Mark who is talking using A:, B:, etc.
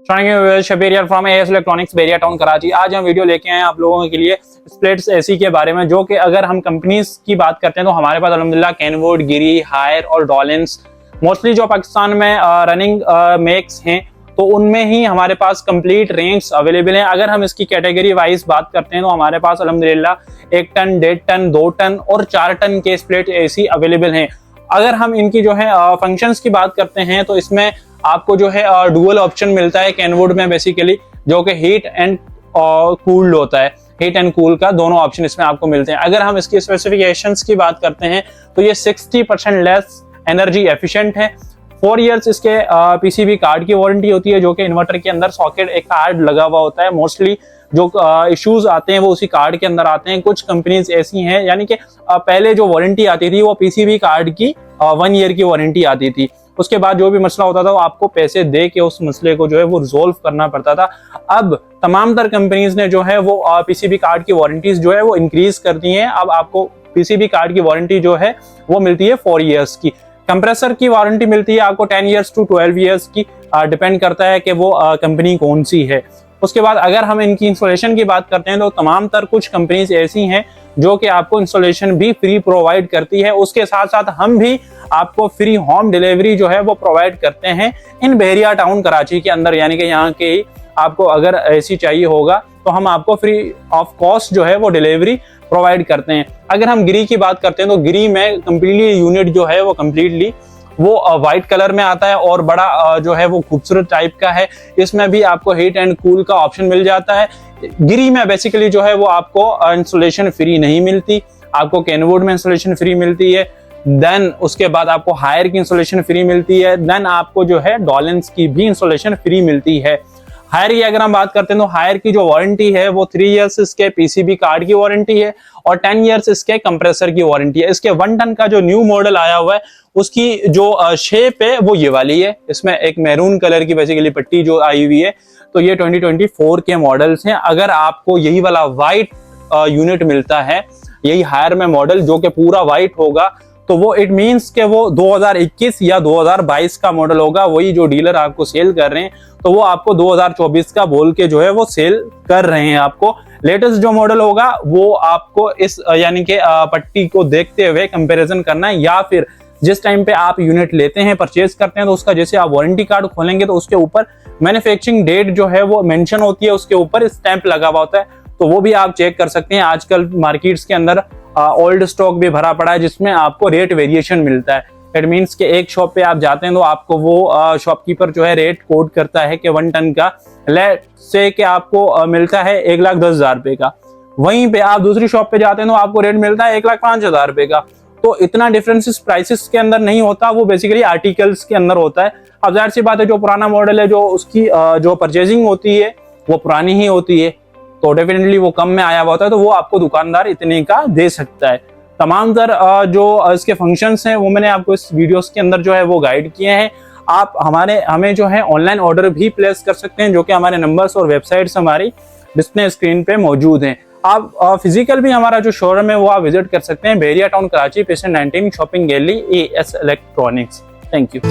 A: शबीर यार from AS electronics बेरिया town Karachi. आज हम वीडियो लेके आए हैं आप लोगों के लिए स्प्लिट्स एसी के बारे में, जो कि अगर हम कंपनीज की बात करते हैं तो हमारे पास अल्हम्दुलिल्लाह कैनवुड, गिरी, हायर और डॉलिंस मोस्टली जो पाकिस्तान में रनिंग मेक्स हैं, तो उनमें ही हमारे पास कंप्लीट रेंज अवेलेबल है। अगर हम इसकी कैटेगरी वाइज बात करते हैं तो हमारे पास अल्हम्दुलिल्लाह 1 टन, 1.5 टन, 2 टन और 4 टन के स्प्लिट एसी अवेलेबल हैं। अगर हम इनकी जो है फंक्शंस की बात करते हैं तो इसमें आपको जो है डुअल ऑप्शन मिलता है कैनवुड में बेसिकली, जो कि हीट एंड कूल्ड होता है। हीट एंड कूल का दोनों ऑप्शन इसमें आपको मिलते हैं। अगर हम इसकी स्पेसिफिकेशंस की बात करते हैं तो ये 60% लेस एनर्जी एफिशिएंट है। 4 इयर्स इसके पीसीबी कार्ड की वारंटी होती है, जो कि इन्वर्टर के अंदर सॉकेट एक कार्ड लगा हुआ होता है। मोस्टली जो इश्यूज आते हैं वो उसी कार्ड के अंदर आते हैं। कुछ कंपनीज ऐसी हैं, यानी कि पहले जो वारंटी आती थी वो पीसीबी कार्ड की 1 ईयर की वारंटी आती थी। उसके बाद जो भी मसला होता था वो आपको पैसे दे के उस मसले को जो है वो रिजोल्व करना पड़ता था। अब तमाम तर कंपनीज ने जो है वो पीसीबी कार्ड की वारंटीज जो है वो इंक्रीज कर दी हैं। अब आपको पीसीबी कार्ड की वारंटी जो है वो मिलती है 4 इयर्स की। कंप्रेसर की वारंटी मिलती है आपको 10 इयर्स टू 12 इयर्स की, डिपेंड करता है कि वो कंपनी कौन सी है। उसके बाद अगर हम इनकी इंस्टॉलेशन की बात करते हैं तो तमाम तर कुछ कंपनीज ऐसी हैं जो कि आपको इंस्टॉलेशन भी फ्री प्रोवाइड करती है। उसके साथ साथ हम भी आपको फ्री होम डिलीवरी जो है वो प्रोवाइड करते हैं इन बहरिया टाउन कराची के अंदर, यानी कि यहाँ के ही आपको अगर एसी चाहिए होगा तो हम आपको फ्री ऑफ कॉस्ट जो है वो डिलीवरी प्रोवाइड करते हैं। अगर हम गिरी की बात करते हैं तो गिरी में कम्प्लीटली यूनिट जो है वो कम्प्लीटली वो व्हाइट कलर में आता है और बड़ा जो है वो खूबसूरत टाइप का है। इसमें भी आपको हीट एंड कूल का ऑप्शन मिल जाता है। गिरी में बेसिकली जो है वो आपको इंस्टॉलेशन फ्री नहीं मिलती, आपको कैनवुड में इंस्टॉलेशन फ्री मिलती है। देन उसके बाद आपको हायर की इंस्टॉलेशन फ्री मिलती है। देन आपको जो है डॉलिंस की भी इंस्टॉलेशन फ्री मिलती है। हायर की अगर हम बात करते हैं तो हायर की जो वारंटी है वो 3 इयर्स इसके पीसीबी कार्ड की वारंटी है और 10 इयर्स इसके कंप्रेसर की वारंटी है। इसके 1 टन का जो न्यू मॉडल आया हुआ है उसकी जो शेप है वो ये वाली है। इसमें एक मैरून कलर की बेसिकली पट्टी जो आई हुई है, तो ये 2024 के मॉडल्स हैं। अगर आपको यही वाला व्हाइट यूनिट मिलता है, यही हायर में मॉडल जो कि पूरा व्हाइट होगा, तो वो इट मींस के वो 2021 या 2022 का मॉडल होगा। वही जो डीलर आपको सेल कर रहे हैं तो वो आपको 2024 का बोल के जो है वो सेल कर रहे हैं। आपको लेटेस्ट जो मॉडल होगा वो आपको इस यानी कि पट्टी को देखते हुए कंपैरिजन करना है, या फिर जिस टाइम पे आप यूनिट लेते हैं, परचेज करते हैं, तो उसका जैसे आप वारंटी कार्ड खोलेंगे तो उसके ऊपर मैन्युफैक्चरिंग डेट जो है वो मेंशन होती है, उसके ऊपर स्टैंप लगा हुआ होता है, तो वो भी आप चेक कर सकते हैं। आजकल मार्केट्स के अंदर ओल्ड स्टॉक भी भरा पड़ा है जिसमें आपको रेट वेरिएशन मिलता है। इट मीन्स कि एक शॉप पे आप जाते हैं तो आपको वो शॉपकीपर जो है रेट कोड करता है कि 1 टन का लेट से कि आपको मिलता है 1,10,000 रुपए का। वहीं पे आप दूसरी शॉप पे जाते हैं तो आपको रेट मिलता है 1,05,000 रुपए का। तो इतना डिफरेंसेस प्राइसेस के अंदर नहीं होता, वो बेसिकली आर्टिकल्स के अंदर होता है। अब जाहिर सी बात है जो पुराना मॉडल है जो उसकी जो परचेजिंग होती है वो पुरानी ही होती है, तो डेफिनेटली वो कम में आया हुआ होता है, तो वो आपको दुकानदार इतने का दे सकता है। तमाम तर जो इसके फंक्शंस हैं वो मैंने आपको इस वीडियोस के अंदर जो है वो गाइड किए हैं। आप हमें जो है ऑनलाइन ऑर्डर भी प्लेस कर सकते हैं, जो कि हमारे नंबर्स और वेबसाइट्स हमारी डिस्प्ले स्क्रीन पे मौजूद हैं। आप फिजिकल भी हमारा जो शोरूम है वो आप विजिट कर सकते हैं, Bahria town Karachi, patient 19 shopping gallery, AS electronics. Thank you.